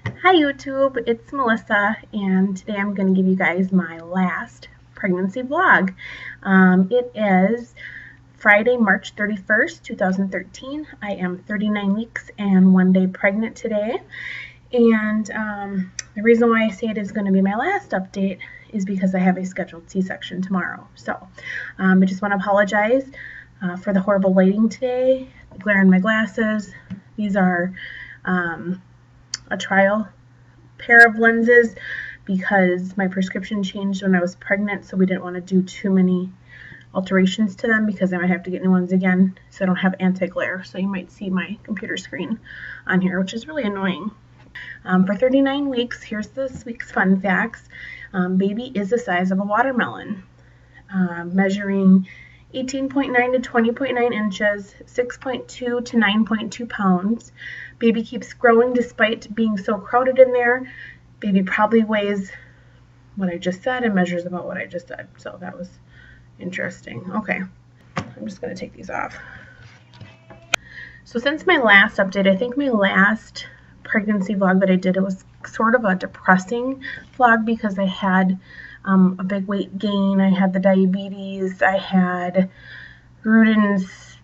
Hi YouTube, it's Melissa, and today I'm going to give you guys my last pregnancy vlog. It is Friday, March 31st, 2013. I am 39 weeks and 1 day pregnant today. And the reason why I say it is going to be my last update is because I have a scheduled C-section tomorrow. So I just want to apologize for the horrible lighting today, the glare in my glasses. These are a trial pair of lenses because my prescription changed when I was pregnant, so we didn't want to do too many alterations to them because I might have to get new ones again, so I don't have anti-glare. So you might see my computer screen on here, which is really annoying. For 39 weeks, here's this week's fun facts. Baby is the size of a watermelon, measuring 18.9 to 20.9 inches, 6.2 to 9.2 pounds. Baby keeps growing despite being so crowded in there. Baby probably weighs what I just said and measures about what I just said. So that was interesting. Okay, I'm just going to take these off. So since my last update, I think my last pregnancy vlog that I did, it was sort of a depressing vlog because I had a big weight gain. I had the diabetes. I had Gruden's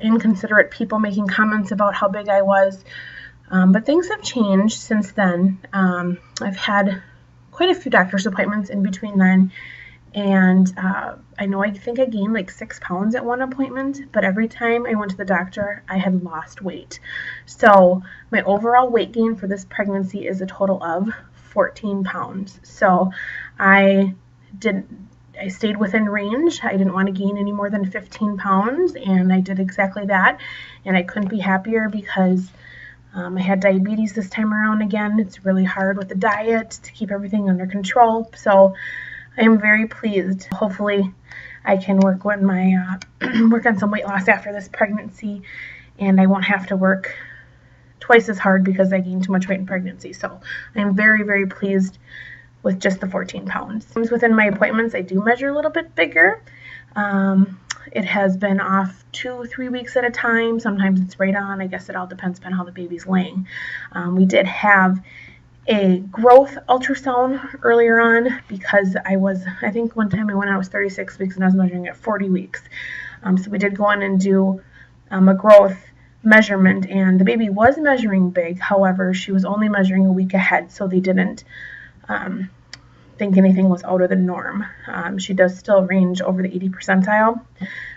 inconsiderate people making comments about how big I was. But things have changed since then. I've had quite a few doctor's appointments in between then. And I think I gained like 6 pounds at one appointment, but every time I went to the doctor, I had lost weight. So my overall weight gain for this pregnancy is a total of 14 pounds. So I stayed within range. I didn't want to gain any more than 15 pounds, and I did exactly that. And I couldn't be happier because I had diabetes this time around again. It's really hard with the diet to keep everything under control. So I am very pleased. Hopefully I can work on my work on some weight loss after this pregnancy, and I won't have to work twice as hard because I gained too much weight in pregnancy. So I am very, very pleased with just the 14 pounds. Within my appointments, I do measure a little bit bigger. It has been off 2-3 weeks at a time. Sometimes it's right on. I guess it all depends on how the baby's laying. We did have a growth ultrasound earlier on because I think one time I went out, I was 36 weeks and I was measuring at 40 weeks. So we did go on and do a growth measurement, and the baby was measuring big. However, she was only measuring a week ahead, so they didn't think anything was out of the norm. She does still range over the 80 percentile,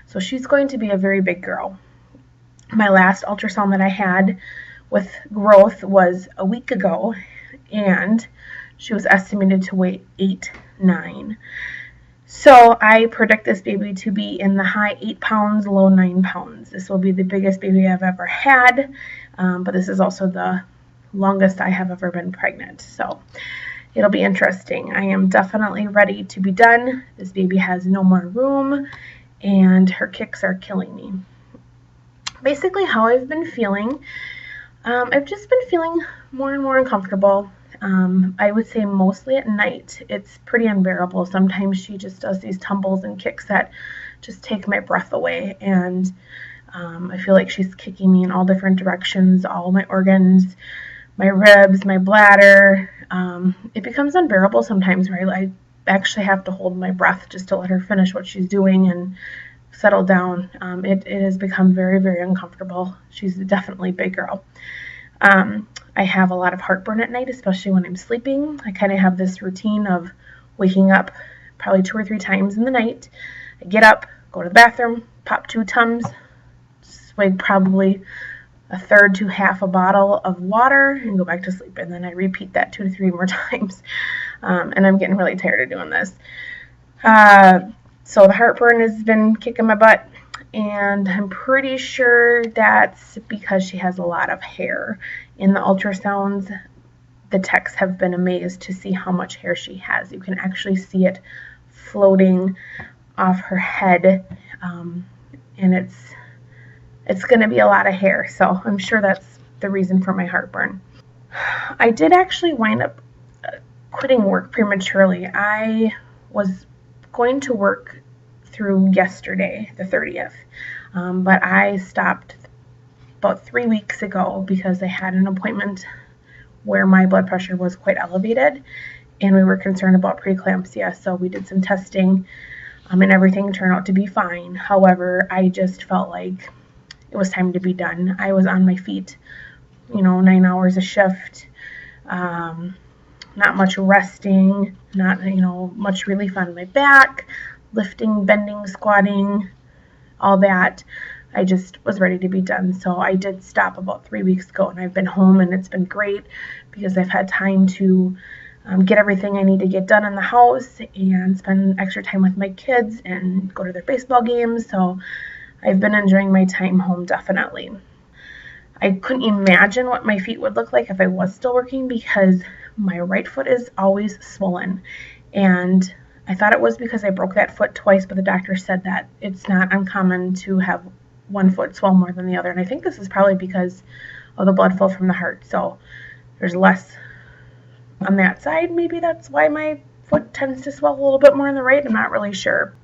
so she's going to be a very big girl. My last ultrasound that I had with growth was a week ago, and she was estimated to weigh 8-9. So I predict this baby to be in the high 8 pounds, low 9 pounds. This will be the biggest baby I've ever had, but this is also the longest I have ever been pregnant. So it'll be interesting. I am definitely ready to be done. This baby has no more room, and her kicks are killing me. Basically, how I've been feeling, I've just been feeling more and more uncomfortable. I would say mostly at night. It's pretty unbearable. Sometimes she just does these tumbles and kicks that just take my breath away, and I feel like she's kicking me in all different directions, all my organs, my ribs, my bladder. It becomes unbearable sometimes where I actually have to hold my breath just to let her finish what she's doing and settle down. It has become very, very uncomfortable. She's definitely a big girl. I have a lot of heartburn at night, especially when I'm sleeping. I kind of have this routine of waking up probably 2 or 3 times in the night. I get up, go to the bathroom, pop 2 Tums, swig probably a third to half a bottle of water, and go back to sleep. And then I repeat that 2 to 3 more times. And I'm getting really tired of doing this. So the heartburn has been kicking my butt, and I'm pretty sure that's because she has a lot of hair. In the ultrasounds, the techs have been amazed to see how much hair she has. You can actually see it floating off her head, and it's going to be a lot of hair, so I'm sure that's the reason for my heartburn. I did actually wind up quitting work prematurely. I was going to work through yesterday, the 30th, but I stopped about 3 weeks ago because I had an appointment where my blood pressure was quite elevated, and we were concerned about preeclampsia, so we did some testing, and everything turned out to be fine. However, I just felt like it was time to be done. I was on my feet, 9 hours a shift, not much resting, not, much relief on my back, lifting, bending, squatting, all that. I just was ready to be done. So I did stop about 3 weeks ago, and I've been home, and it's been great because I've had time to get everything I need to get done in the house and spend extra time with my kids and go to their baseball games. So I've been enjoying my time home, definitely. I couldn't imagine what my feet would look like if I was still working because my right foot is always swollen. And I thought it was because I broke that foot twice, but the doctor said that it's not uncommon to have one foot swell more than the other. And I think this is probably because of the blood flow from the heart. So there's less on that side. Maybe that's why my foot tends to swell a little bit more on the right. I'm not really sure.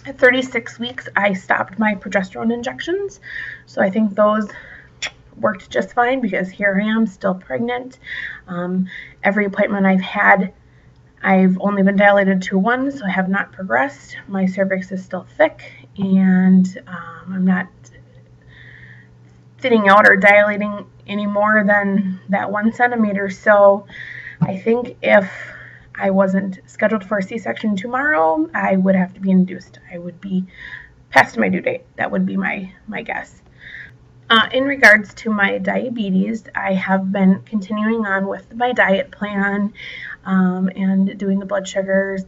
At 36 weeks, I stopped my progesterone injections. So I think those worked just fine because here I am still pregnant. Every appointment I've had, I've only been dilated to one, so I have not progressed. My cervix is still thick, and I'm not thinning out or dilating any more than that 1 centimeter. So I think if I wasn't scheduled for a C-section tomorrow, I would have to be induced. I would be past my due date. That would be my guess. In regards to my diabetes, I have been continuing on with my diet plan and doing the blood sugars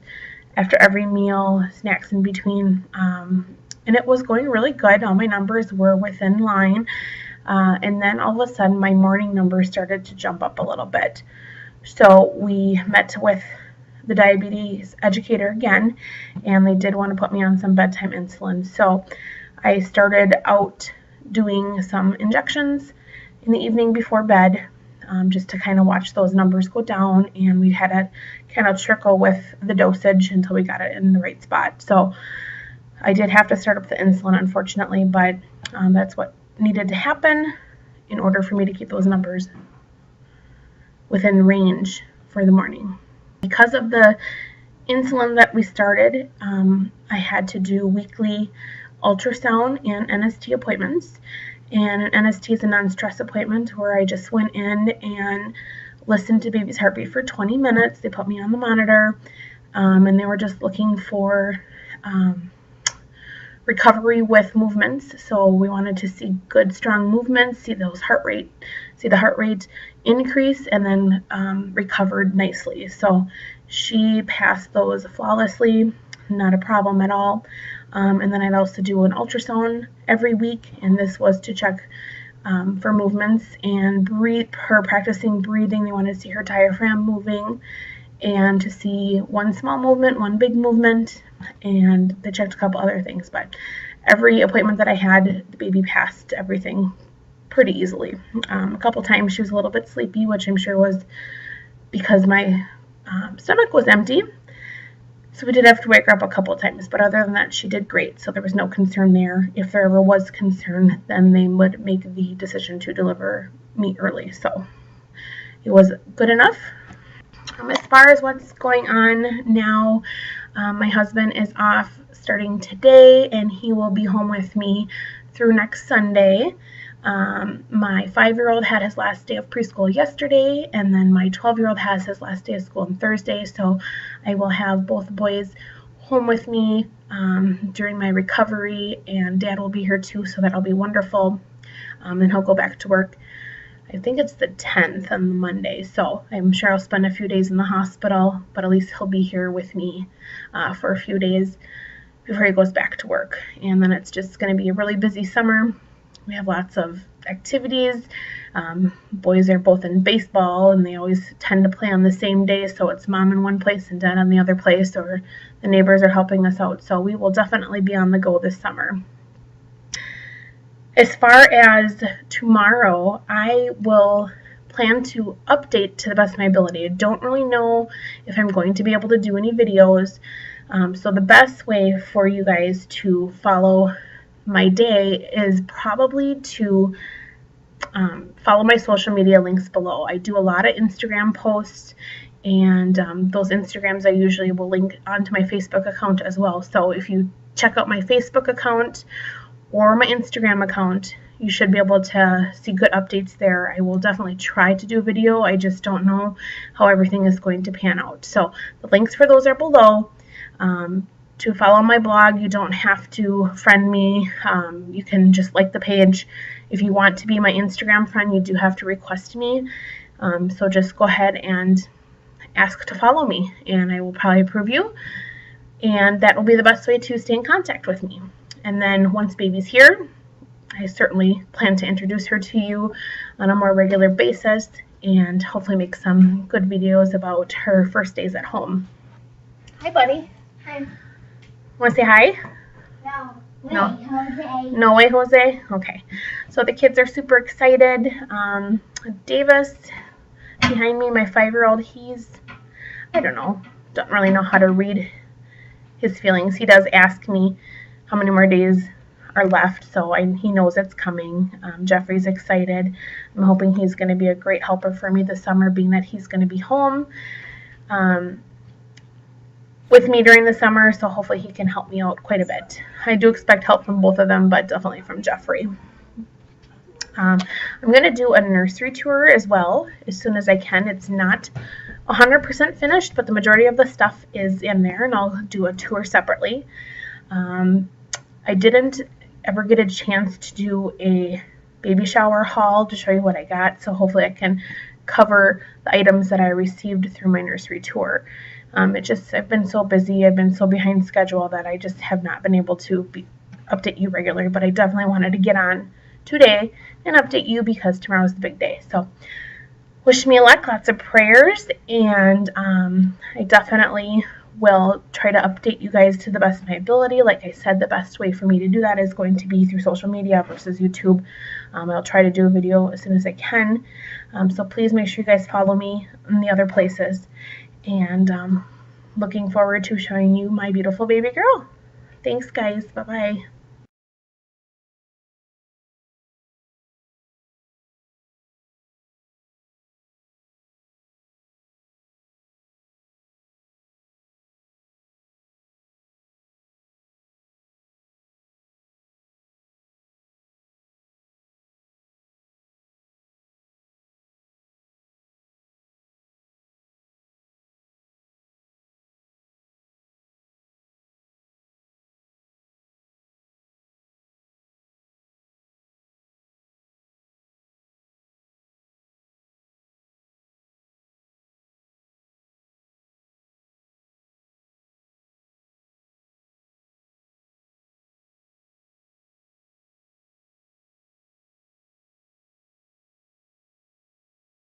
after every meal, snacks in between, and it was going really good. All my numbers were within line, and then all of a sudden my morning numbers started to jump up a little bit. So we met with the diabetes educator again, and they did want to put me on some bedtime insulin. So I started out doing some injections in the evening before bed, just to kind of watch those numbers go down, and we had to kind of trickle with the dosage until we got it in the right spot. So I did have to start up the insulin, unfortunately, but that's what needed to happen in order for me to keep those numbers within range for the morning. Because of the insulin that we started, I had to do weekly ultrasound and NST appointments. And an NST is a non-stress appointment where I just went in and listened to baby's heartbeat for 20 minutes. They put me on the monitor, and they were just looking for recovery with movements. So we wanted to see good, strong movements, see the heart rate increase, and then recovered nicely. So she passed those flawlessly, not a problem at all. And then I'd also do an ultrasound every week, and this was to check for movements and her practicing breathing. They wanted to see her diaphragm moving and to see one small movement, one big movement, and they checked a couple other things. But every appointment that I had, the baby passed everything pretty easily. A couple times she was a little bit sleepy, which I'm sure was because my stomach was empty. So we did have to wake her up a couple of times, but other than that, she did great. So there was no concern there. If there ever was concern, then they would make the decision to deliver me early. So it was good enough. As far as what's going on now, my husband is off starting today, and he will be home with me through next Sunday. My 5-year-old had his last day of preschool yesterday, and then my 12-year-old has his last day of school on Thursday, so I will have both boys home with me during my recovery, and Dad will be here too, so that'll be wonderful. And he'll go back to work, I think it's the 10th on Monday, so I'm sure I'll spend a few days in the hospital, but at least he'll be here with me for a few days before he goes back to work. And then it's just going to be a really busy summer. We have lots of activities. Boys are both in baseball, and they always tend to play on the same day, so it's mom in one place and dad on the other place, or the neighbors are helping us out. So we will definitely be on the go this summer. As far as tomorrow, I will plan to update to the best of my ability. I don't really know if I'm going to be able to do any videos, so the best way for you guys to follow my day is probably to follow my social media links below. I do a lot of Instagram posts, and those Instagrams I usually will link onto my Facebook account as well. So if you check out my Facebook account or my Instagram account, you should be able to see good updates there. I will definitely try to do a video. I just don't know how everything is going to pan out. So the links for those are below. To follow my blog, you don't have to friend me. You can just like the page. If you want to be my Instagram friend, you do have to request me. So just go ahead and ask to follow me, and I will probably approve you. And that will be the best way to stay in contact with me. And then once baby's here, I certainly plan to introduce her to you on a more regular basis and hopefully make some good videos about her first days at home. Hi, buddy. Hi. Want to say hi? No. Jose. No way, Jose? Okay. So the kids are super excited. Davis, behind me, my 5-year-old, I don't really know how to read his feelings. He does ask me how many more days are left, so he knows it's coming. Jeffrey's excited. I'm hoping he's going to be a great helper for me this summer, being that he's going to be home with me during the summer, so hopefully he can help me out quite a bit. I do expect help from both of them, but definitely from Jeffrey. I'm going to do a nursery tour as well as soon as I can. It's not 100% finished, but the majority of the stuff is in there, and I'll do a tour separately. I didn't ever get a chance to do a baby shower haul to show you what I got, so hopefully I can cover the items that I received through my nursery tour. I've been so busy, I've been so behind schedule that I just have not been able to update you regularly, but I definitely wanted to get on today and update you because tomorrow's the big day. So wish me luck, lots of prayers, and I definitely will try to update you guys to the best of my ability. Like I said, the best way for me to do that is going to be through social media versus YouTube. I'll try to do a video as soon as I can. So please make sure you guys follow me in the other places. And looking forward to showing you my beautiful baby girl. Thanks, guys. Bye-bye.